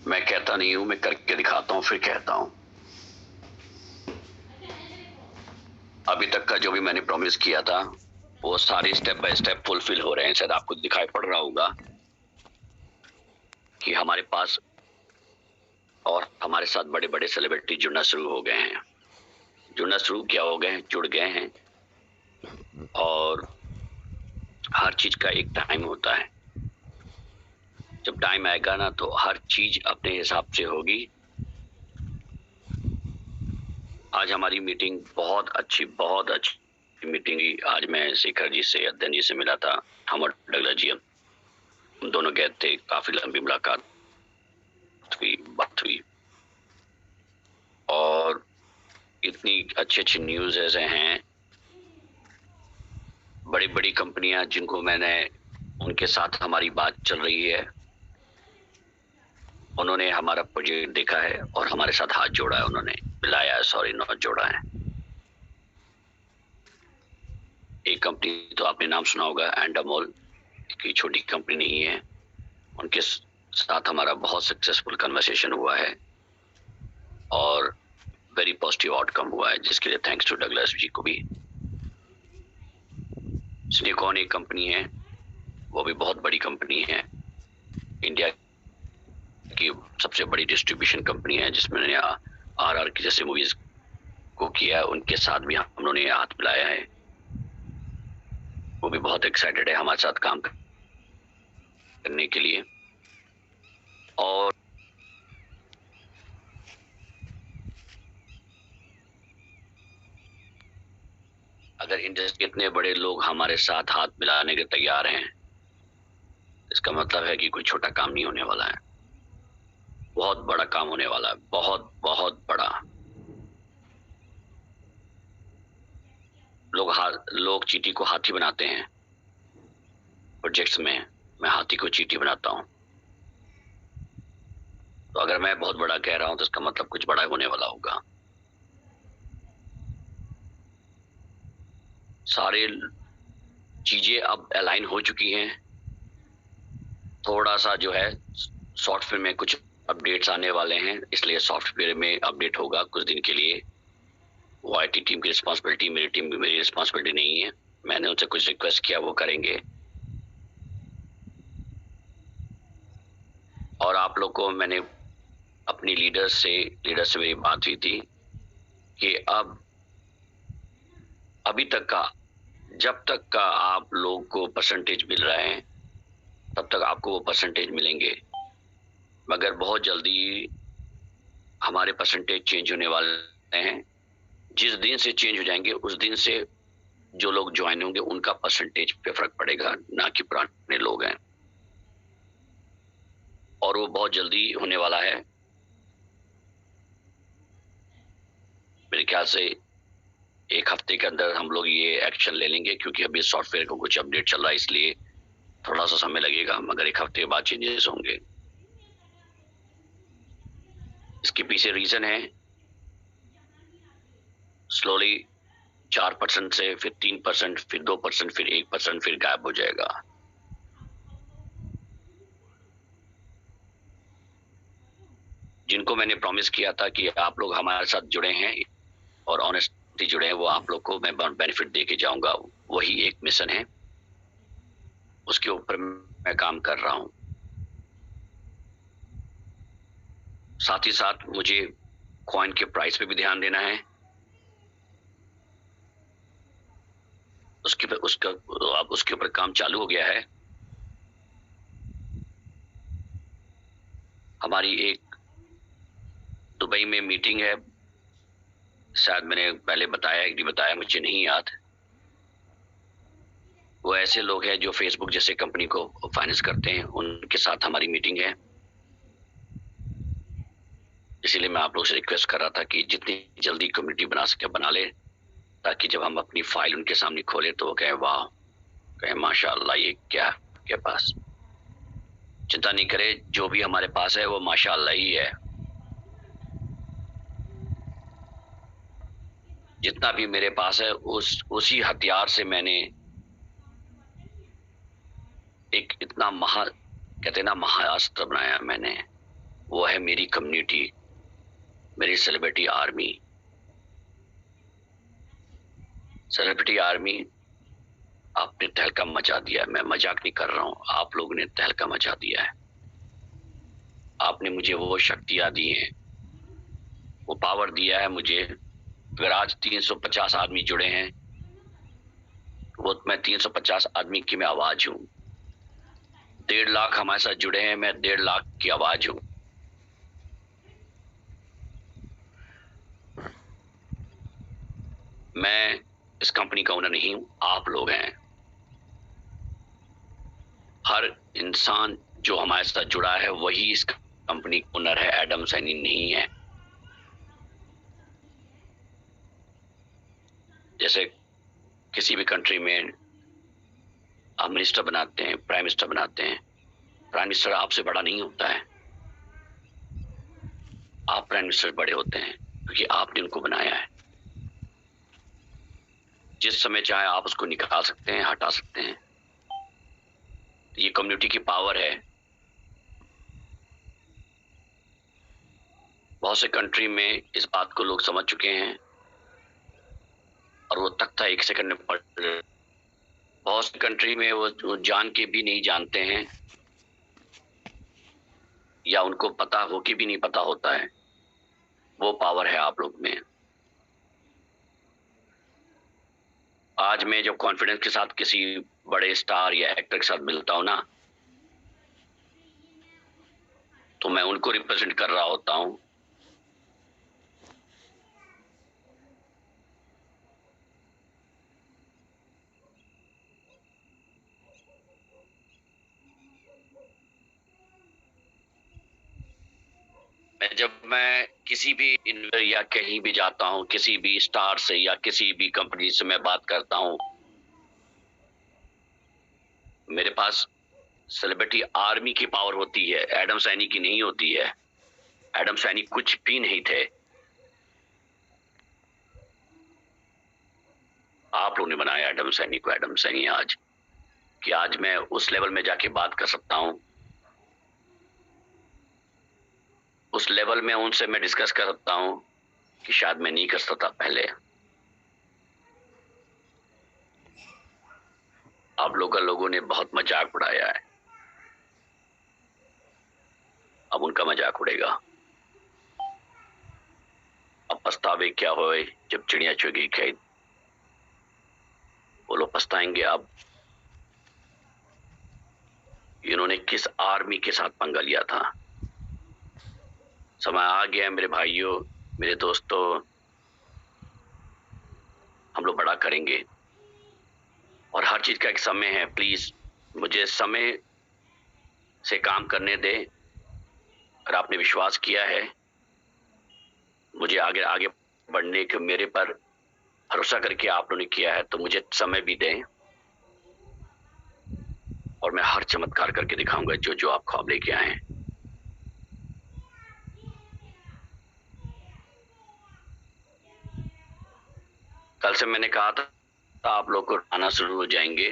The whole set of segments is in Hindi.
मैं कहता नहीं हूं, मैं करके दिखाता हूं, फिर कहता हूं। अभी तक का जो भी मैंने प्रॉमिस किया था वो सारे स्टेप बाय स्टेप फुलफिल हो रहे हैं। शायद आपको दिखाई पड़ रहा होगा कि हमारे पास और हमारे साथ बड़े बड़े सेलिब्रिटी जुड़ना शुरू हो गए हैं। जुड़ना शुरू क्या हो गए हैं, जुड़ गए हैं। और हर चीज का एक टाइम होता है। जब टाइम आएगा ना तो हर चीज अपने हिसाब से होगी। आज हमारी मीटिंग बहुत अच्छी मीटिंग हुई। आज मैं शेखर जी से, अध्ययन जी से मिला था। हम और डगलस जी हम दोनों गए थे। काफी लंबी मुलाकात हुई, बात हुई और इतनी अच्छी न्यूज ऐसे हैं। बड़ी बड़ी कंपनियां जिनको मैंने, उनके साथ हमारी बात चल रही है, उन्होंने हमारा प्रोजेक्ट देखा है और हमारे साथ हाथ जोड़ा है। उन्होंने मिलाया है, सॉरी नॉट जोड़ा है। एक कंपनी तो आपने नाम सुना होगा, एंडामोल, की छोटी कंपनी नहीं है। उनके साथ हमारा बहुत सक्सेसफुल कन्वर्सेशन हुआ है और वेरी पॉजिटिव आउटकम हुआ है, जिसके लिए थैंक्स टू डगलस जी को भी। स्नेकॉन एक कंपनी है, वो भी बहुत बड़ी कंपनी है। इंडिया की सबसे बड़ी डिस्ट्रीब्यूशन कंपनी है, जिसमें RR की जैसे मूवीज को किया। उनके साथ भी हम लोगों ने हाथ मिलाया है। वो भी बहुत एक्साइटेड है हमारे साथ काम करने के लिए। और अगर इंडस्ट्री के इतने बड़े लोग हमारे साथ हाथ मिलाने के तैयार हैं, इसका मतलब है कि कोई छोटा काम नहीं होने वाला है। बहुत बड़ा काम होने वाला है, बहुत बहुत बड़ा। लोग चींटी को हाथी बनाते हैं प्रोजेक्ट्स में। मैं हाथी को चींटी बनाता हूं। तो अगर मैं बहुत बड़ा कह रहा हूं तो इसका मतलब कुछ बड़ा होने वाला होगा। सारे चीजें अब अलाइन हो चुकी हैं। थोड़ा सा जो है सॉफ्टवेयर में कुछ अपडेट्स आने वाले हैं, इसलिए सॉफ्टवेयर में अपडेट होगा कुछ दिन के लिए। वो IT टीम की रिस्पॉन्सिबिलिटी, मेरी रिस्पॉन्सिबिलिटी नहीं है। मैंने उनसे कुछ रिक्वेस्ट किया, वो करेंगे। और आप लोग को मैंने अपनी लीडर से मेरी बात हुई थी कि अभी तक का, जब तक का आप लोग को परसेंटेज मिल रहा है तब तक आपको वो परसेंटेज मिलेंगे। मगर बहुत जल्दी हमारे परसेंटेज चेंज होने वाले हैं। जिस दिन से चेंज हो जाएंगे उस दिन से जो लोग ज्वाइन होंगे उनका परसेंटेज पे फर्क पड़ेगा, ना कि पुराने लोग हैं। और वो बहुत जल्दी होने वाला है। मेरे ख्याल से 1 हफ्ते के अंदर हम लोग ये एक्शन ले लेंगे, क्योंकि अभी सॉफ्टवेयर को कुछ अपडेट चल रहा है, इसलिए थोड़ा सा समय लगेगा। मगर 1 हफ्ते के बाद चेंजेस होंगे। इसके पीछे रीजन है, स्लोली 4% से फिर 3%, फिर 2%, फिर 1%, फिर गायब हो जाएगा। जिनको मैंने प्रॉमिस किया था कि आप लोग हमारे साथ जुड़े हैं और ऑनेस्टली जुड़े हैं, वो आप लोग को मैं बेनिफिट दे के जाऊंगा। वही एक मिशन है, उसके ऊपर मैं काम कर रहा हूं। साथ ही साथ मुझे कॉइन के प्राइस पे भी ध्यान देना है। उसके ऊपर काम चालू हो गया है। हमारी एक दुबई में मीटिंग है, शायद मैंने पहले बताया कि नहीं बताया, मुझे नहीं याद। वो ऐसे लोग हैं जो फेसबुक जैसे कंपनी को फाइनेंस करते हैं, उनके साथ हमारी मीटिंग है। इसीलिए मैं आप लोग से रिक्वेस्ट कर रहा था कि जितनी जल्दी कम्युनिटी बना सके बना ले, ताकि जब हम अपनी फाइल उनके सामने खोले तो वो कहे वाह, कहे माशाअल्लाह, ये क्या के पास। चिंता नहीं करे, जो भी हमारे पास है वो माशाअल्लाह ही है। जितना भी मेरे पास है उसी हथियार से मैंने एक इतना कहते ना महाअस्त्र बनाया मैंने। वो है है मेरी कम्युनिटी, मेरी सेलिब्रिटी आर्मी। सेलिब्रिटी आर्मी, आपने तहलका मचा दिया है। मैं मजाक नहीं कर रहा हूं, आप लोगों ने तहलका मचा दिया है। आपने मुझे वो शक्तियां दी हैं, वो पावर दिया है मुझे। अगर आज 350 आदमी जुड़े हैं, वो मैं 350 आदमी की मैं आवाज हूं। 1.5 लाख हमारे साथ जुड़े हैं, मैं 1.5 लाख की आवाज हूं। मैं इस कंपनी का ओनर नहीं हूं, आप लोग हैं। हर इंसान जो हमारे साथ जुड़ा है वही इस कंपनी का ओनर है, एडम सैनी नहीं है। जैसे किसी भी कंट्री में आप मिनिस्टर बनाते हैं, प्राइम मिनिस्टर बनाते हैं, प्राइम मिनिस्टर आपसे बड़ा नहीं होता है। आप प्राइम मिनिस्टर बड़े होते हैं क्योंकि आपने उनको बनाया है। जिस समय चाहे आप उसको निकाल सकते हैं, हटा सकते हैं। ये कम्युनिटी की पावर है। बहुत से कंट्री में इस बात को लोग समझ चुके हैं और वो तख्ता 1 सेकंड में पढ़। बहुत सी कंट्री में वो जान के भी नहीं जानते हैं, या उनको पता हो के भी नहीं पता होता है। वो पावर है आप लोग में। आज मैं जब कॉन्फिडेंस के साथ किसी बड़े स्टार या एक्टर के साथ मिलता हूं ना, तो मैं उनको रिप्रेजेंट कर रहा होता हूं। जब मैं किसी भी या कहीं भी जाता हूं, किसी भी स्टार से या किसी भी कंपनी से मैं बात करता हूं, मेरे पास सेलिब्रिटी आर्मी की पावर होती है, एडम सैनी की नहीं होती है। एडम सैनी कुछ भी नहीं थे। आप लोगों ने बनाया एडम सैनी को। एडम सैनी आज कि आज मैं उस लेवल में जाके बात कर सकता हूं, उस लेवल में उनसे मैं डिस्कस कर सकता हूं कि शायद मैं नहीं कर सकता पहले। आप लोगों ने बहुत मजाक उड़ाया है, अब उनका मजाक उड़ेगा। अब पछतावे क्या होए जब चिड़िया चुगी खेत। वो लोग पछताएंगे अब। इन्होंने किस आर्मी के साथ पंगा लिया था। समय आ गया मेरे भाइयों, मेरे दोस्तों, हम लोग बड़ा करेंगे। और हर चीज का एक समय है। प्लीज मुझे समय से काम करने दे। अगर आपने विश्वास किया है मुझे आगे आगे बढ़ने के, मेरे पर भरोसा करके आप लोगों ने किया है, तो मुझे समय भी दें और मैं हर चमत्कार करके दिखाऊंगा जो जो आप ख्वाब लेके आए हैं। कल से मैंने कहा था आप लोग को आना शुरू हो जाएंगे।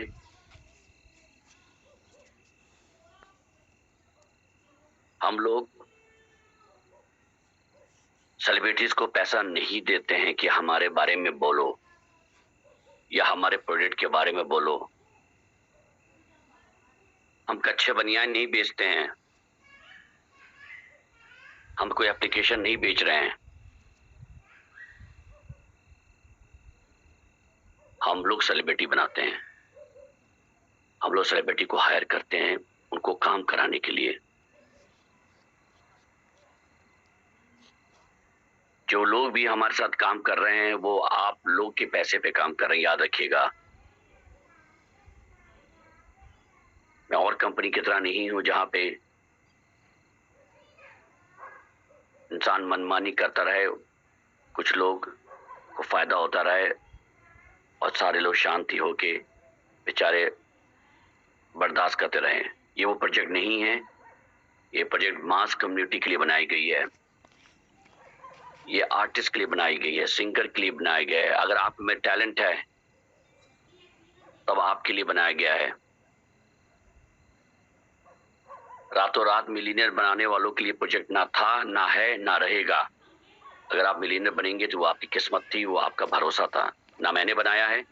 हम लोग सेलिब्रिटीज को पैसा नहीं देते हैं कि हमारे बारे में बोलो या हमारे प्रोडक्ट के बारे में बोलो। हम कच्चे बनियान नहीं बेचते हैं, हम कोई एप्लीकेशन नहीं बेच रहे हैं। हम लोग सेलिब्रिटी बनाते हैं। हम लोग सेलिब्रिटी को हायर करते हैं उनको काम कराने के लिए। जो लोग भी हमारे साथ काम कर रहे हैं वो आप लोग के पैसे पे काम कर रहे हैं, याद रखिएगा। मैं और कंपनी की तरह नहीं हूं जहां पे इंसान मनमानी करता रहे, कुछ लोग को फायदा होता रहे और सारे लोग शांति होके बेचारे बर्दाश्त करते रहे। ये वो प्रोजेक्ट नहीं है। ये प्रोजेक्ट मास कम्युनिटी के लिए बनाई गई है। ये आर्टिस्ट के लिए बनाई गई है, सिंगर के लिए बनाया गया है। अगर आप में टैलेंट है तब आपके लिए बनाया गया है। रातों रात मिलीनियर बनाने वालों के लिए प्रोजेक्ट ना था, ना है, ना रहेगा। अगर आप मिलीनियर बनेंगे तो वो आपकी किस्मत थी, वो आपका भरोसा था। ना मैंने बनाया है,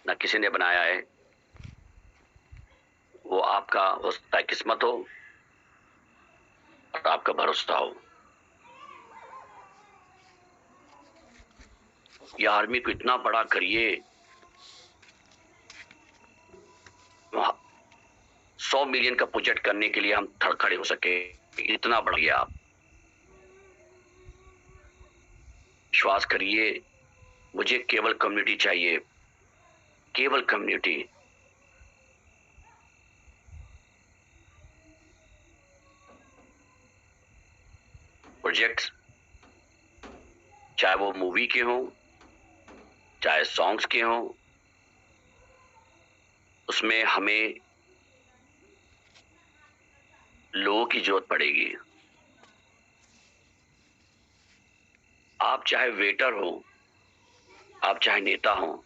ना किसी ने बनाया है। वो आपका हो सकता है किस्मत हो और आपका भरोसा हो। ये आर्मी को इतना बड़ा करिए, 100 मिलियन का प्रोजेक्ट करने के लिए हम खड़े हो सके, इतना बढ़ गया। आप विश्वास करिए, मुझे केवल कम्युनिटी चाहिए, केवल कम्युनिटी। प्रोजेक्ट्स चाहे वो मूवी के हों, चाहे सॉन्ग्स के हों, उसमें हमें लोगों की जरूरत पड़ेगी। आप चाहे वेटर हो, आप चाहे नेता हो,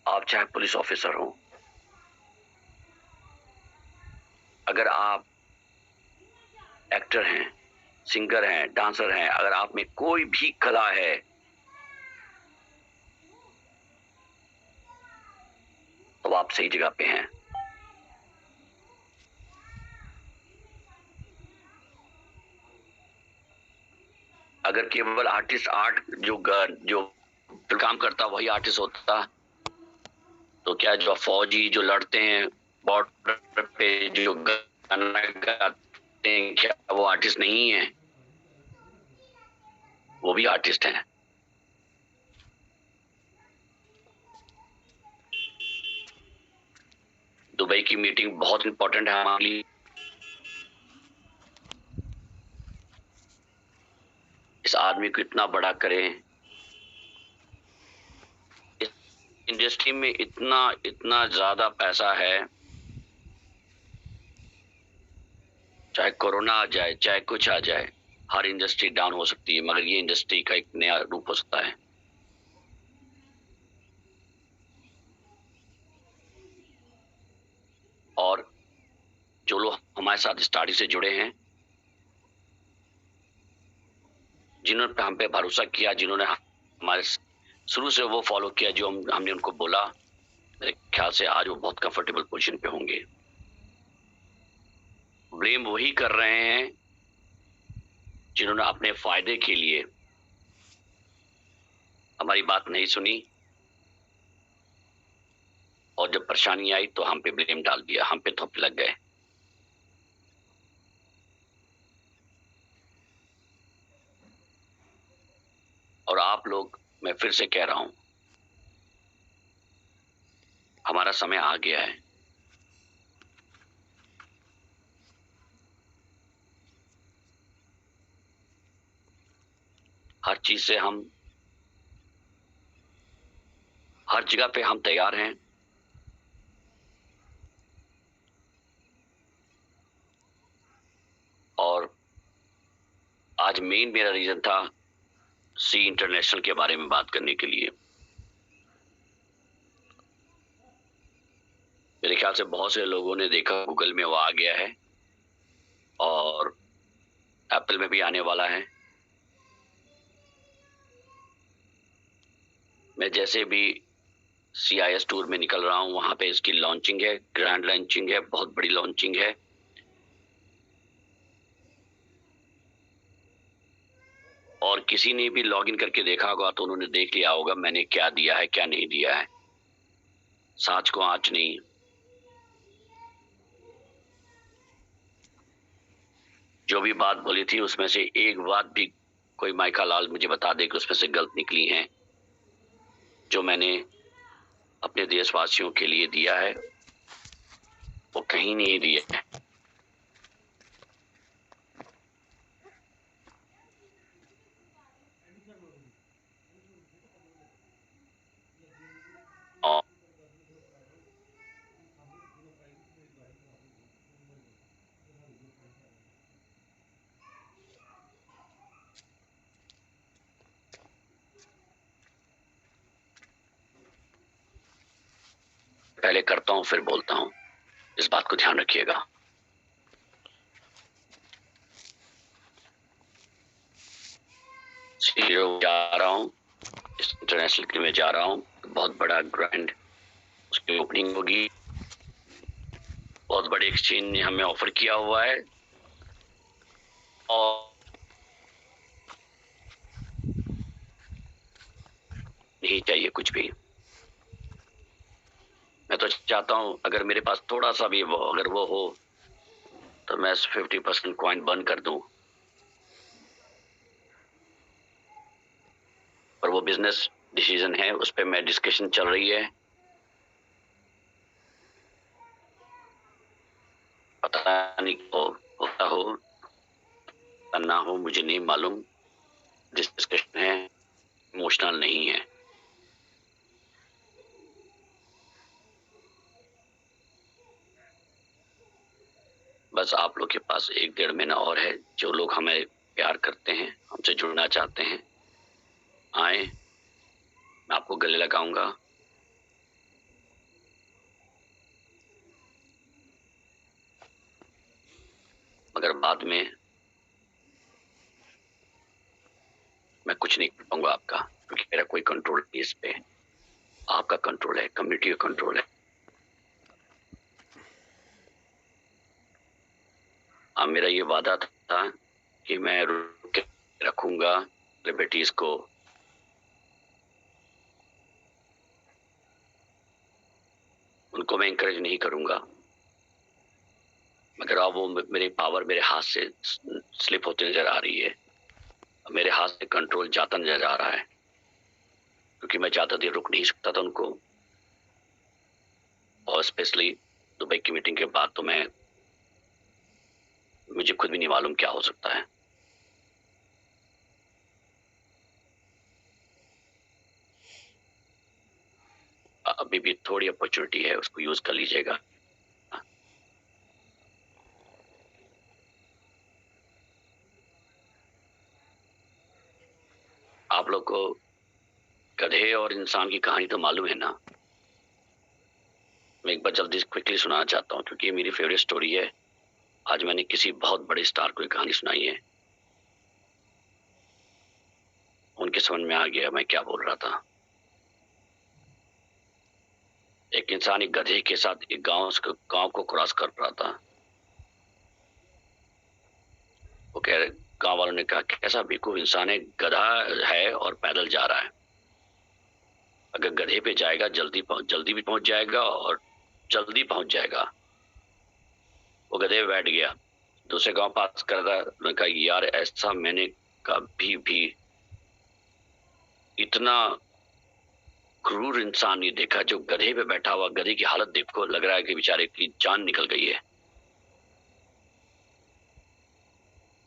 आप चाहे पुलिस ऑफिसर हो, अगर आप एक्टर हैं, सिंगर हैं, डांसर हैं, अगर आप में कोई भी कला है, तो आप सही जगह पे हैं। अगर केवल आर्टिस्ट जो काम करता वही आर्टिस्ट होता, तो क्या जो फौजी जो लड़ते हैं बॉर्डर पे, जो गाना गाते हैं, क्या वो आर्टिस्ट नहीं है? वो भी आर्टिस्ट हैं। दुबई की मीटिंग बहुत इंपॉर्टेंट है हमारे लिए। इस आदमी को इतना बड़ा करें, इस इंडस्ट्री में इतना इतना ज्यादा पैसा है, चाहे कोरोना आ जाए, चाहे कुछ आ जाए, हर इंडस्ट्री डाउन हो सकती है, मगर ये इंडस्ट्री का एक नया रूप हो सकता है। और जो लोग हमारे साथ स्टार्टिंग से जुड़े हैं, जिन्होंने हम पे भरोसा किया, जिन्होंने हमारे शुरू से वो फॉलो किया जो हमने उनको बोला, मेरे ख्याल से आज वो बहुत कंफर्टेबल पोजीशन पे होंगे। ब्लेम वही कर रहे हैं जिन्होंने अपने फायदे के लिए हमारी बात नहीं सुनी, और जब परेशानी आई तो हम पे ब्लेम डाल दिया, हम पे थोप लग गए। और आप लोग, मैं फिर से कह रहा हूं, हमारा समय आ गया है। हर चीज से हम, हर जगह पे हम तैयार हैं। और आज मेन मेरा रीजन था सी इंटरनेशनल के बारे में बात करने के लिए। मेरे ख्याल से बहुत से लोगों ने देखा, गूगल में वो आ गया है और एप्पल में भी आने वाला है। मैं जैसे भी CIS टूर में निकल रहा हूं, वहां पे इसकी लॉन्चिंग है, ग्रैंड लॉन्चिंग है, बहुत बड़ी लॉन्चिंग है। और किसी ने भी लॉगिन करके देखा होगा तो उन्होंने देख लिया होगा मैंने क्या दिया है, क्या नहीं दिया है। सांच को आंच नहीं। जो भी बात बोली थी उसमें से एक बात भी कोई माइका लाल मुझे बता दे कि उसमें से गलत निकली है, जो मैंने अपने देशवासियों के लिए दिया है, वो कहीं नहीं दिया है। और पहले करता हूं फिर बोलता हूं, इस बात को ध्यान रखिएगा। सीरो जा रहा हूँ, इंटरनेशनल के में जा रहा हूँ, बहुत बड़ा ग्रैंड उसकी ओपनिंग होगी। बहुत बड़े एक्सचेंज ने हमें ऑफर किया हुआ है और नहीं चाहिए कुछ भी। मैं तो चाहता हूं अगर मेरे पास थोड़ा सा भी अगर वो हो तो मैं 50% कॉइन बर्न कर दूं, पर वो बिजनेस डिसीजन है, उस पर मैं डिस्कशन चल रही है। पता नहीं होता हो ना हो, मुझे नहीं मालूम। डिस्कशन है, इमोशनल नहीं है। बस आप लोग के पास 1-1.5 महीना और है। जो लोग हमें प्यार करते हैं, हमसे जुड़ना चाहते हैं, आए, मैं आपको गले लगाऊंगा। मगर बाद में मैं कुछ नहीं कर पाऊंगा आपका, क्योंकि मेरा कोई कंट्रोल नहीं इस पे। आपका कंट्रोल है, कम्युनिटी का कंट्रोल है। अब मेरा ये वादा था कि मैं रुक के रखूंगा लिबर्टीज को। उनको मैं इंकरेज नहीं करूंगा, मगर अब वो मेरी पावर मेरे हाथ से स्लिप होती नजर आ रही है। मेरे हाथ से कंट्रोल जाता नजर आ रहा है, क्योंकि मैं ज्यादा देर रुक नहीं सकता था उनको। और स्पेशली दुबई की मीटिंग के बाद तो मुझे खुद भी नहीं मालूम क्या हो सकता है। अभी भी थोड़ी अपॉर्चुनिटी है, उसको यूज कर लीजिएगा। आप लोग को गधे और इंसान की कहानी तो मालूम है ना? मैं एक बार जल्दी क्विकली सुनाना चाहता हूँ, क्योंकि ये मेरी फेवरेट स्टोरी है। आज मैंने किसी बहुत बड़े स्टार को एक कहानी सुनाई है, उनके समझ में आ गया मैं क्या बोल रहा था। एक इंसान एक गधे के साथ एक गांव को क्रॉस कर रहा था। वो कह रहे, गांव वालों ने कहा कैसा बेवकूफ इंसान है, गधा है और पैदल जा रहा है। अगर गधे पे जाएगा जल्दी भी पहुंच जाएगा और जल्दी पहुंच जाएगा। वो गधे पे बैठ गया, दूसरे गांव पास कर रहा। उन्होंने कहा यार ऐसा मैंने कभी भी इतना क्रूर इंसान नहीं देखा। जो गधे पे बैठा हुआ, गधे की हालत देखो, लग रहा है कि बेचारे की जान निकल गई है।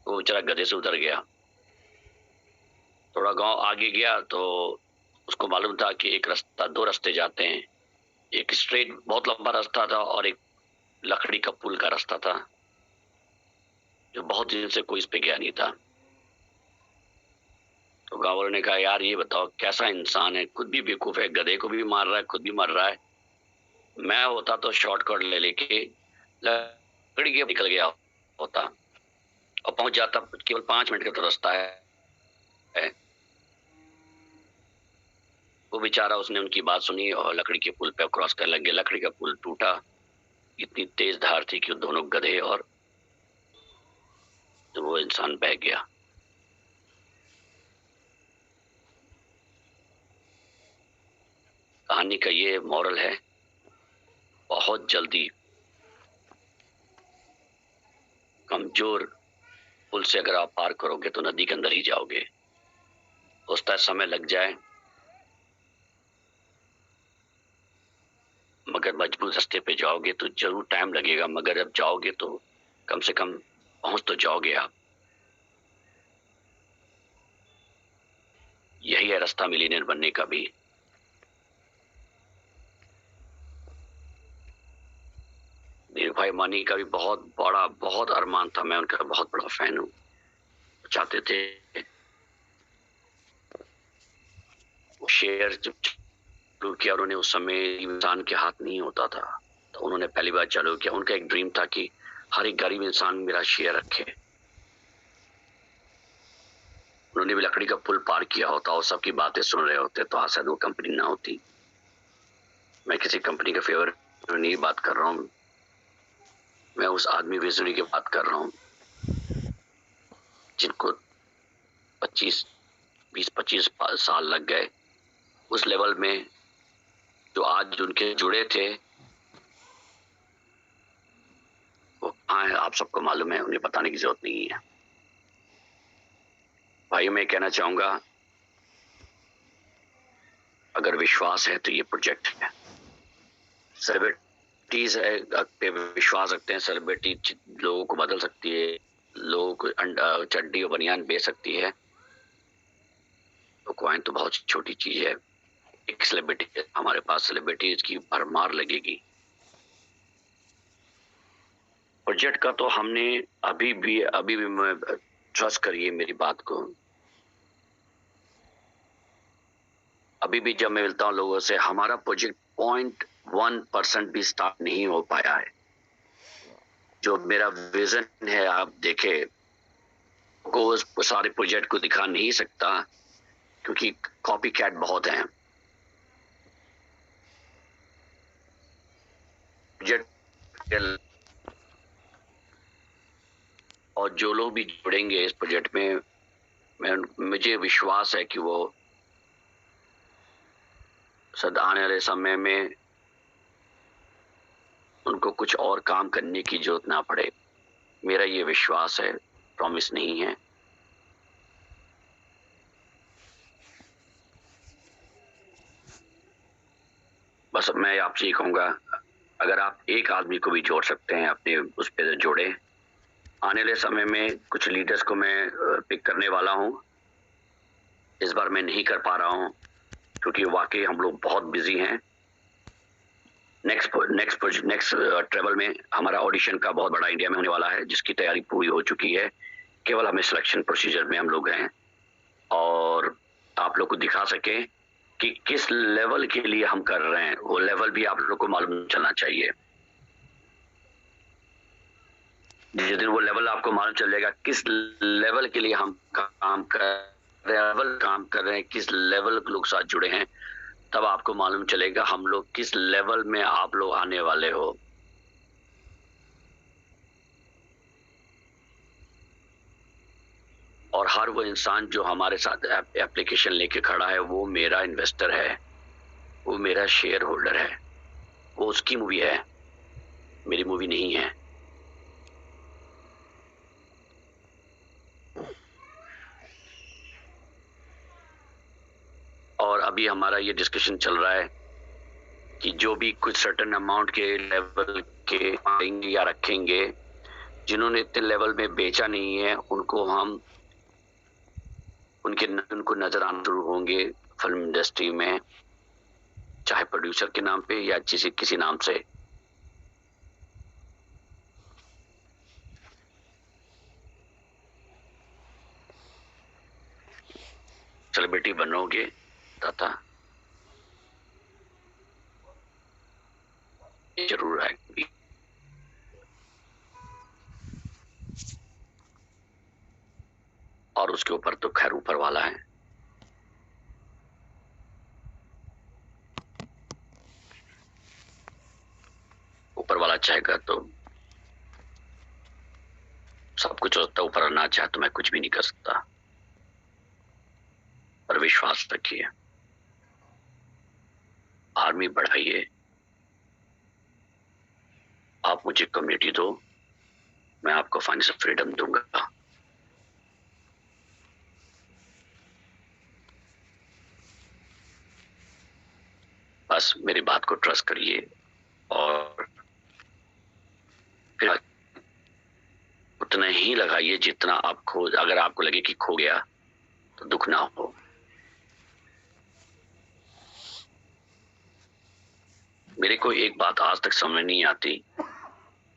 वो बेचारा गधे से उतर गया। थोड़ा गांव आगे गया तो उसको मालूम था कि एक रास्ता, दो रास्ते जाते हैं। एक स्ट्रेट बहुत लंबा रास्ता था और एक लकड़ी का पुल का रास्ता था, जो बहुत दिन से कोई इस पे गया नहीं था। तो गांव वालों ने कहा यार ये बताओ कैसा इंसान है, खुद भी बेवकूफ है, गधे को भी मार रहा है, खुद भी मर रहा है। मैं होता तो शॉर्टकट ले लेके लकड़ी के निकल गया होता और पहुंच जाता। केवल 5 मिनट का तो रास्ता है। वो बेचारा, उसने उनकी बात सुनी और लकड़ी के पुल पे क्रॉस कर लग गया। लकड़ी का पुल टूटा, इतनी तेज धार थी कि दोनों गधे और तो वो इंसान बह गया। कहानी का ये मॉरल है, बहुत जल्दी कमजोर पुल से अगर आप पार करोगे तो नदी के अंदर ही जाओगे। उस तक समय लग जाए, मगर मजबूत रास्ते पे जाओगे तो जरूर टाइम लगेगा, मगर अब जाओगे तो कम से कम पहुंच तो जाओगे आप। यही है रास्ता मिलीनियर बनने का भी। भाई मानी का भी बहुत अरमान था, मैं उनका बहुत बड़ा फैन हूँ। चाहते थे वो शेयर जब चालू किया, उन्होंने उस समय इंसान के हाथ नहीं होता था, तो उन्होंने पहली बार चालू किया। उनका एक ड्रीम था कि हर एक गरीब इंसान मेरा शेयर रखे। उन्होंने भी लकड़ी का पुल पार किया होता और सबकी बातें सुन रहे होते तो आज शायद वो कंपनी ना होती। मैं किसी कंपनी के फेवर में नहीं बात कर रहा हूँ, मैं उस आदमी विजनरी की बात कर रहा हूँ जिनको 20-25 साल लग गए उस लेवल में, जो आज उनके जुड़े थे वो कहाँ है आप सबको मालूम है, उन्हें बताने की जरूरत नहीं है। भाई मैं कहना चाहूंगा, अगर विश्वास है तो ये प्रोजेक्ट है। सेलिब्रिटीज है पे विश्वास रखते हैं, सेलिब्रिटी लोगों को बदल सकती है, लोगों को चड्डी और बनियान बेच सकती है, तो कॉइन तो बहुत छोटी चीज है। एक सेलिब्रिटी, हमारे पास सेलिब्रिटीज की भरमार लगेगी। प्रोजेक्ट का तो हमने अभी भी मैं ट्रस्ट करिए मेरी बात को, अभी भी जब मैं मिलता हूँ लोगों से, हमारा प्रोजेक्ट 0.1% भी स्टार्ट नहीं हो पाया है। जो मेरा विजन है आप देखे को उस सारे प्रोजेक्ट को दिखा नहीं सकता क्योंकि कॉपी कैट बहुत हैं। प्रोजेक्ट और जो लोग भी जुड़ेंगे इस प्रोजेक्ट में, मुझे विश्वास है कि वो सद आने वाले समय में उनको कुछ और काम करने की जरूरत ना पड़े। मेरा ये विश्वास है, प्रॉमिस नहीं है। बस मैं आपसे ये कहूंगा, अगर आप एक आदमी को भी जोड़ सकते हैं अपने उस पे जोड़े। आने वाले समय में कुछ लीडर्स को मैं पिक करने वाला हूं, इस बार मैं नहीं कर पा रहा हूं क्योंकि वाकई हम लोग बहुत बिजी हैं। नेक्स्ट ट्रेवल में हमारा ऑडिशन का बहुत बड़ा इंडिया में होने वाला है जिसकी तैयारी पूरी हो चुकी है, केवल हमें सिलेक्शन प्रोसीजर में हम लोग हैं और आप लोग को दिखा सके कि किस लेवल के लिए हम कर रहे हैं, वो लेवल भी आप लोग को मालूम चलना चाहिए। जिस दिन वो लेवल आपको मालूम चलेगा किस लेवल के लिए हम काम कर रहे हैं, किस लेवल के लोग साथ जुड़े हैं, तब आपको मालूम चलेगा हम लोग किस लेवल में आप लोग आने वाले हो। और हर वो इंसान जो हमारे साथ एप्लीकेशन लेके खड़ा है वो मेरा इन्वेस्टर है, वो मेरा शेयर होल्डर है, वो उसकी मूवी है, मेरी मूवी नहीं है। और अभी हमारा ये डिस्कशन चल रहा है कि जो भी कुछ सर्टेन अमाउंट के लेवल के आएंगे या रखेंगे, जिन्होंने इतने लेवल में बेचा नहीं है उनको हम उनको नजर आना शुरू होंगे फिल्म इंडस्ट्री में, चाहे प्रोड्यूसर के नाम पे या किसी नाम से। सेलिब्रिटी बनोगे तथा जरूर आएगी। और उसके ऊपर तो खैर ऊपर वाला है। ऊपर वाला चाहेगा तो सब कुछ होता है, ऊपर ना चाहे तो मैं कुछ भी नहीं कर सकता। पर विश्वास रखिए, आर्मी बढ़ाइए, आप मुझे कम्युनिटी दो, मैं आपको फाइनेंशियल फ्रीडम दूंगा। बस मेरी बात को ट्रस्ट करिए और फिर उतना ही लगाइए जितना आप खो, अगर आपको लगे कि खो गया तो दुख ना हो। मेरे को एक बात आज तक समझ नहीं आती,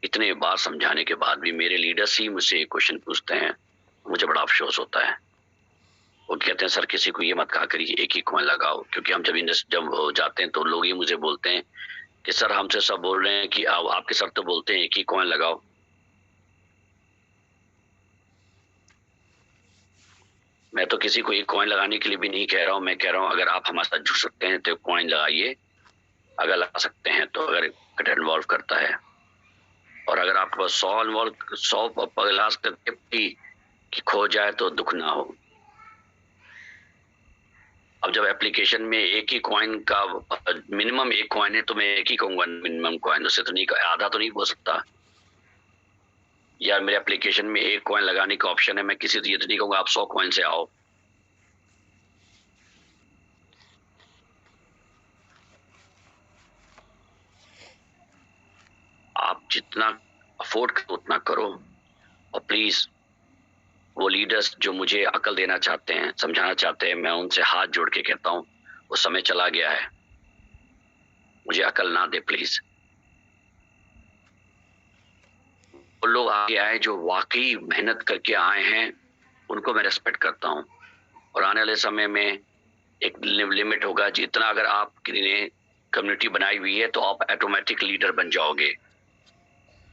इतने बार समझाने के बाद भी मेरे लीडर्स ही मुझसे एक क्वेश्चन पूछते हैं, मुझे बड़ा अफसोस होता है। वो कहते हैं सर किसी को ये मत कहा करिए एक ही कॉइन लगाओ, क्योंकि हम जब हो जाते हैं तो लोग ये मुझे बोलते हैं कि सर हमसे सब बोल रहे हैं कि आपके सर तो बोलते हैं एक ही कॉइन लगाओ। मैं तो किसी को एक कॉइन लगाने के लिए भी नहीं कह रहा हूँ। मैं कह रहा हूँ अगर आप हमारे साथ जुड़ सकते हैं तो कॉइन लगाइए, अगर लगा सकते हैं तो, अगर इन्वॉल्व करता है। और अगर आपके पास 100 लगा सकते कि खो जाए तो दुख ना हो। अब जब एप्लीकेशन में एक ही कॉइन का मिनिमम एक कॉइन है तो मैं एक ही कहूंगा मिनिमम कॉइन, उससे तो नहीं, आधा तो नहीं हो सकता। यार मेरे एप्लीकेशन में एक कॉइन लगाने का ऑप्शन है, मैं किसी से ये तो नहीं कहूंगा आप 100 कॉइन से आओ। आप जितना अफोर्ड करो उतना करो। और प्लीज वो लीडर्स जो मुझे अकल देना चाहते हैं, समझाना चाहते हैं, मैं उनसे हाथ जोड़ के कहता हूँ वो समय चला गया है, मुझे अकल ना दे प्लीज। वो लोग आगे आए जो वाकई मेहनत करके आए हैं, उनको मैं रेस्पेक्ट करता हूँ। और आने वाले समय में एक लिमिट होगा, जितना अगर आपने कम्युनिटी बनाई हुई है तो आप ऑटोमेटिक लीडर बन जाओगे,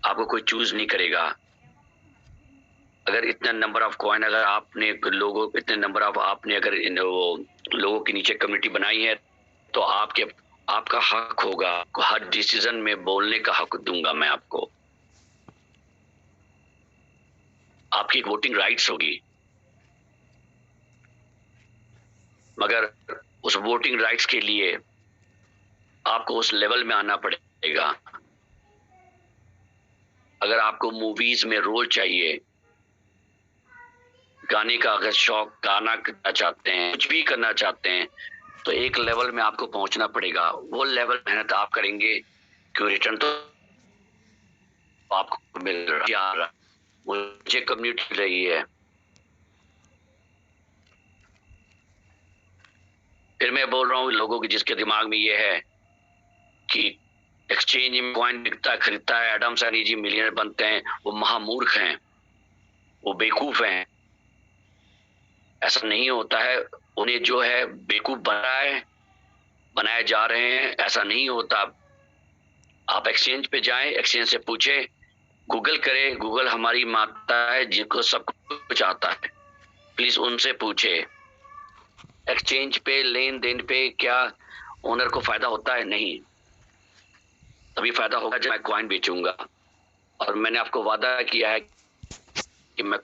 आपको कोई चूज नहीं करेगा। अगर इतना नंबर ऑफ कॉइन, अगर आपने लोगों इतने नंबर ऑफ आपने अगर वो लोगों के नीचे कम्युनिटी बनाई है तो आपका हक होगा, हर डिसीजन में बोलने का हक दूंगा मैं आपको। आपकी एक वोटिंग राइट्स होगी, मगर उस वोटिंग राइट्स के लिए आपको उस लेवल में आना पड़ेगा। अगर आपको मूवीज में रोल चाहिए, गाने का अगर शौक, गाना करना चाहते हैं, कुछ भी करना चाहते हैं, तो एक लेवल में आपको पहुंचना पड़ेगा। वो लेवल मेहनत आप करेंगे, क्यों रिटर्न तो आपको मिल रहा। मुझे कम्युनिटी रही है। फिर मैं बोल रहा हूँ लोगों के जिसके दिमाग में ये है कि एक्सचेंज में कॉइन बिकता खरीदता है, एडम सैनी जी मिलियनर बनते हैं, वो महामूर्ख हैं, वो बेवकूफ हैं। ऐसा नहीं होता है। उन्हें जो है बेवकूफ बनाए जा रहे हैं, ऐसा नहीं होता। आप एक्सचेंज पे जाएं, एक्सचेंज से पूछे, गूगल करें, गूगल हमारी माता है जिनको सब कुछ आता है, प्लीज उनसे पूछे। एक्सचेंज पे लेन देन पे क्या ओनर को फायदा होता है? नहीं। तभी फायदा होगा जब मैं कॉइन बेचूंगा। और मैंने आपको वादा किया है कि मैं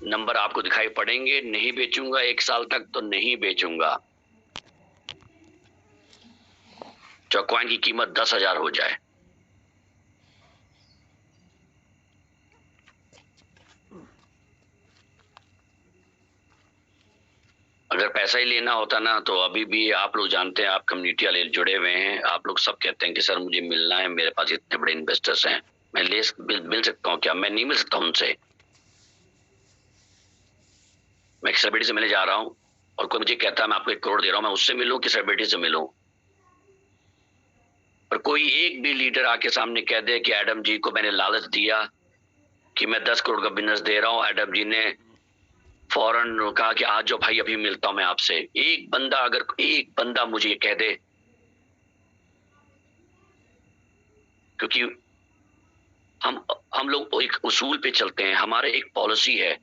नंबर आपको दिखाई पड़ेंगे, नहीं बेचूंगा 1 साल तक, तो नहीं बेचूंगा जो कॉइन की कीमत 10,000 हो जाए। अगर पैसा ही लेना होता ना तो अभी भी आप लोग जानते हैं, आप कम्युनिटी वाले जुड़े हुए हैं, आप लोग सब कहते हैं कि सर मुझे मिलना है, मेरे पास इतने बड़े इन्वेस्टर्स हैं, मैं मिल सकता हूँ क्या? मैं नहीं मिल सकता उनसे। मैं एक सेलिब्रिटी से मिलने जा रहा हूँ और कोई मुझे कहता है मैं आपको 1 करोड़ दे रहा हूँ, मैं उससे मिलूं कि सेलिब्रिटी से मिलूं? और कोई एक भी लीडर आके सामने कह दे कि एडम जी को मैंने लालच दिया कि मैं 10 करोड़ का बिजनेस दे रहा हूँ, एडम जी ने फौरन कहा कि आज जो भाई अभी मिलता हूं मैं आपसे। एक बंदा, अगर एक बंदा मुझे ये कह दे, क्योंकि हम लोग एक उसूल पे चलते हैं, हमारे एक पॉलिसी है।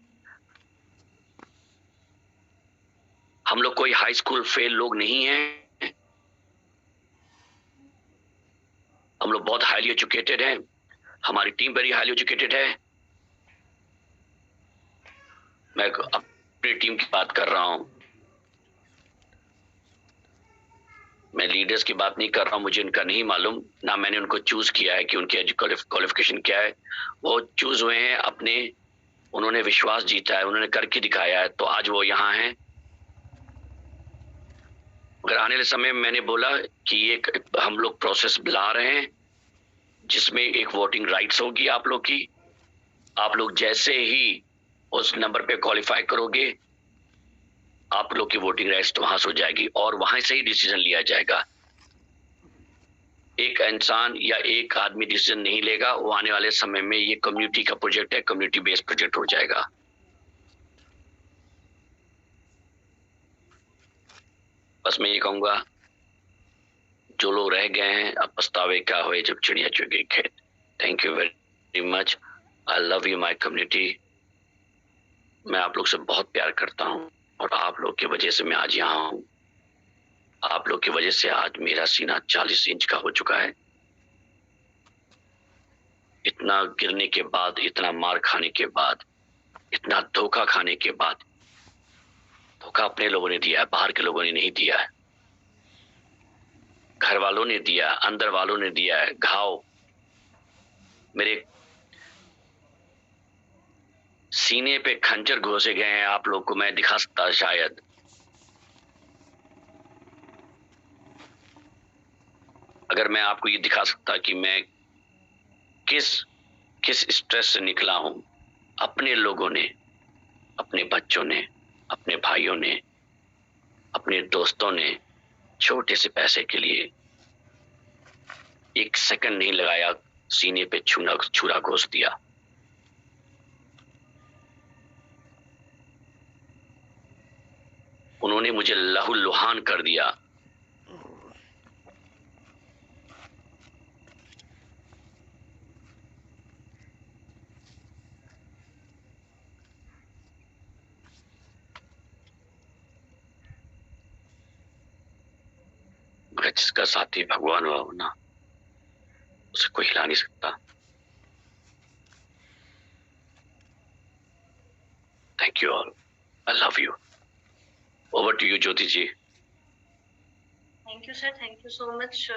हम लोग कोई हाई स्कूल फेल लोग नहीं हैं, हम लोग बहुत हाईली एजुकेटेड हैं, हमारी टीम वेरी हाईली एजुकेटेड है। मैं अपनी टीम की बात कर रहा हूं, मैं लीडर्स की बात नहीं कर रहा हूं। मुझे उनका नहीं मालूम, ना मैंने उनको चूज किया है कि उनकी क्वालिफिकेशन क्या है। वो चूज हुए हैं अपने, उन्होंने विश्वास जीता है, उन्होंने करके दिखाया है, तो आज वो यहाँ हैं। अगर आने वाले समय में मैंने बोला कि एक हम लोग प्रोसेस ला रहे हैं जिसमें एक वोटिंग राइट्स होगी आप लोग की। आप लोग जैसे ही उस नंबर पे क्वालिफाई करोगे, आप लोग की वोटिंग राइट्स तो वहां से हो जाएगी और वहां से ही डिसीजन लिया जाएगा। एक इंसान या एक आदमी डिसीजन नहीं लेगा, वो आने वाले समय में ये कम्युनिटी का प्रोजेक्ट है, कम्युनिटी बेस्ड प्रोजेक्ट हो जाएगा। बस मैं ये कहूंगा, जो लोग रह गए हैं अब पछतावे क्या हुए जब चिड़िया चुग गई खेत। Thank you very much. I love you my community. मैं आप लोग से बहुत प्यार करता हूँ और आप लोग की वजह से मैं आज यहाँ हूँ। आप लोग की वजह से आज मेरा सीना 40 इंच का हो चुका है। इतना गिरने के बाद, इतना मार खाने के बाद, इतना धोखा खाने के बाद, धोखा अपने लोगों ने दिया है, बाहर के लोगों ने नहीं दिया है। घर वालों ने दिया, अंदर वालों ने दिया है। घाव मेरे सीने पे खंजर घोंसे गए हैं। आप लोग को मैं दिखा सकता शायद, अगर मैं आपको ये दिखा सकता कि मैं किस स्ट्रेस से निकला हूं। अपने लोगों ने, अपने बच्चों ने, अपने भाइयों ने, अपने दोस्तों ने छोटे से पैसे के लिए एक सेकंड नहीं लगाया, सीने पे छुरा घोंस दिया। उन्होंने मुझे लहूलुहान कर दिया। मगर जिसका साथी भगवान हो ना, उसे कोई हिला नहीं सकता। Thank you all, I love you. Over to you Jyoti ji. Thank you sir, thank you so much.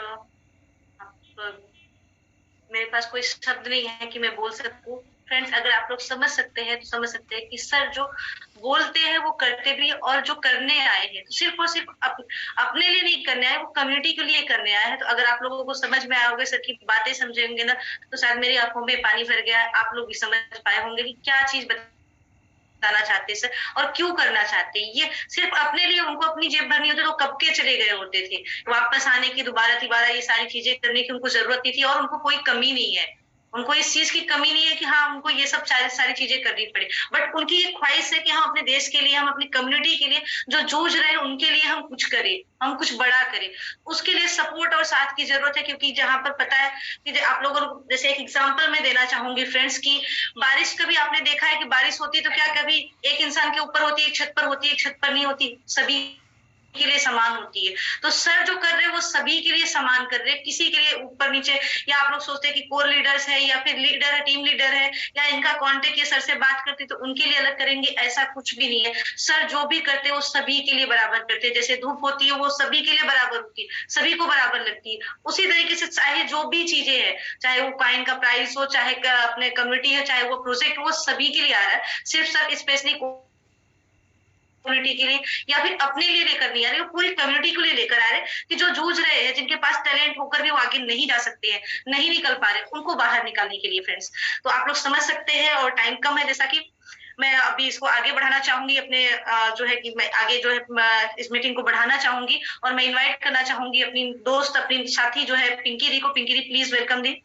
मेरे पास कोई शब्द नहीं है कि मैं बोल सकूं। फ्रेंड्स, अगर आप लोग समझ सकते हैं तो समझ सकते हैं कि सर जो बोलते हैं वो करते भी, और जो करने आए हैं तो सिर्फ और सिर्फ अपने लिए नहीं करने आए, वो कम्युनिटी के लिए करने आए हैं। तो अगर आप लोगों को समझ में आया होगा, सर की बातें समझे होंगे ना, तो शायद मेरी आंखों में पानी भर गया है। आप लोग भी समझ पाए होंगे कि क्या चीज बताना चाहते हैं सर, और क्यों करना चाहते हैं। ये सिर्फ अपने लिए, उनको अपनी जेब भरनी होती तो कब के चले गए होते थे। वापस आने की, दोबारा ये सारी चीजें करने की उनको जरूरत नहीं थी, और उनको कोई कमी नहीं है। उनको इस चीज की कमी नहीं है कि हाँ उनको ये सब सारी चीजें करनी पड़े, बट उनकी ये ख्वाहिश है कि हम अपने देश के लिए, हम अपनी कम्युनिटी के लिए जो जूझ रहे हैं उनके लिए हम कुछ करें, हम कुछ बड़ा करें। उसके लिए सपोर्ट और साथ की जरूरत है, क्योंकि जहां पर पता है कि आप लोगों को, जैसे एक एग्जांपल मैं देना चाहूंगी फ्रेंड्स की, बारिश कभी आपने देखा है कि बारिश होती है तो क्या कभी एक इंसान के ऊपर होती है, एक छत पर होती है, एक छत पर नहीं होती, सभी के लिए समान होती है। तो सर जो कर रहे हैं वो सभी के लिए समान कर रहे हैं, किसी के लिए ऊपर नीचे। या आप लोग सोचते हैं कि कोर लीडर्स है, या फिर लीडर है, टीम लीडर है, या इनका कांटेक्ट ये सर से बात करते तो उनके लिए अलग करेंगे, ऐसा कुछ भी नहीं है। सर जो भी करते हैं वो सभी के लिए बराबर करते हैं। जैसे धूप होती है वो सभी के लिए बराबर होती है, सभी को बराबर लगती है। उसी तरीके से चाहे जो भी चीजें है, चाहे वो कॉइन का प्राइस हो, चाहे अपने कम्युनिटी है, चाहे वो प्रोजेक्ट, वो सभी के लिए आ रहा है। सिर्फ सर स्पेशली कम्युनिटी के लिए या फिर अपने लिए लेकर नहीं आ रहे, वो पूरी कम्युनिटी को लिए लेकर आ रहे हैं कि जो जूझ रहे हैं, जिनके पास टैलेंट होकर भी वो आगे नहीं जा सकते हैं, नहीं निकल पा रहे, उनको बाहर निकालने के लिए फ्रेंड्स। तो आप लोग समझ सकते हैं, और टाइम कम है, जैसा कि मैं अभी इसको आगे बढ़ाना चाहूंगी। अपने जो है कि मैं आगे जो है इस मीटिंग को बढ़ाना चाहूंगी, और मैं इन्वाइट करना चाहूंगी अपनी दोस्त, अपनी साथी जो है पिंकी दी को। पिंकी दी प्लीज वेलकम दी।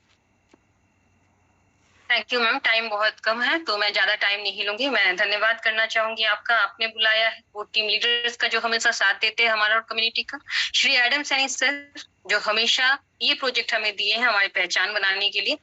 थैंक यू मैम, टाइम बहुत कम है तो मैं ज्यादा टाइम नहीं लूंगी। मैं धन्यवाद करना चाहूंगी आपका, आपने बुलाया है वो टीम लीडर्स का जो हमेशा साथ देते हैं हमारा और कम्युनिटी का, श्री एडम सैनी सर जो हमेशा ये प्रोजेक्ट हमें दिए हैं हमारी पहचान बनाने के लिए,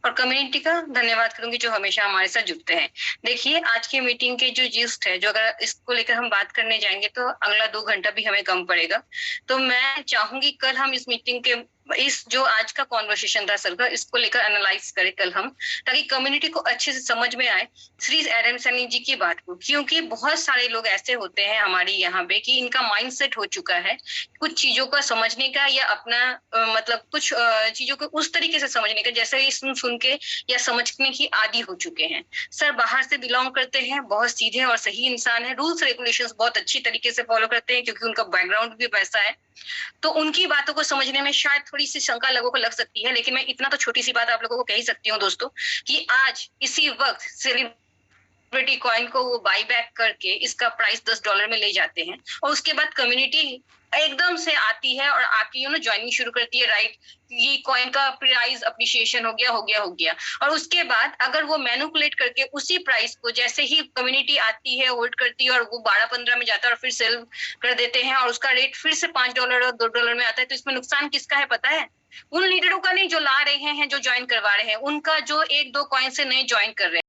और कम्युनिटी का धन्यवाद करूंगी जो हमेशा हमारे साथ जुड़ते हैं। देखिए आज की मीटिंग के जो जिस्ट है, जो अगर इसको लेकर हम बात करने जाएंगे तो अगला 2 घंटा भी हमें कम पड़ेगा। तो मैं चाहूंगी कल हम इस मीटिंग के इस जो आज का कॉन्वर्सेशन था सर का, इसको लेकर एनालाइज करें कल हम, ताकि कम्युनिटी को अच्छे से समझ में आए श्री एडम सैनी जी की बात को। क्योंकि बहुत सारे लोग ऐसे होते हैं हमारे यहाँ पे कि इनका माइंडसेट हो चुका है कुछ चीजों का समझने का, या अपना मतलब कुछ चीजों को उस तरीके से समझने का जैसे ही सुन के या समझने की आदी हो चुके हैं। सर बाहर से बिलोंग करते हैं, बहुत सीधे और सही इंसान है, रूल्स रेगुलेशंस बहुत अच्छी तरीके से फॉलो करते हैं क्योंकि उनका बैकग्राउंड भी वैसा है। तो उनकी बातों को समझने में शायद थोड़ी सी शंका लोगों को लग सकती है, लेकिन मैं इतना तो छोटी सी बात आप लोगों को कह ही सकती हूँ दोस्तों, कि आज इसी वक्त सेलिब्रिटी कॉइन को वो बाई बैक करके इसका प्राइस $10 में ले जाते हैं, और उसके बाद कम्युनिटी एकदम से आती है और आके ज्वाइनिंग शुरू करती है, राइट, ये कॉइन का प्राइस अप्रिशिएशन हो गया। और उसके बाद अगर वो मैनिपुलेट करके उसी प्राइस को जैसे ही कम्युनिटी आती है होल्ड करती है और वो 12-15 में जाता है और फिर सेल कर देते हैं, और उसका रेट फिर से $5 और $2 में आता है, तो इसमें नुकसान किसका है पता है? उन लीडरों का नहीं जो ला रहे हैं, जो ज्वाइन करवा रहे हैं, उनका जो 1-2 कॉइन से नहीं ज्वाइन कर रहे हैं।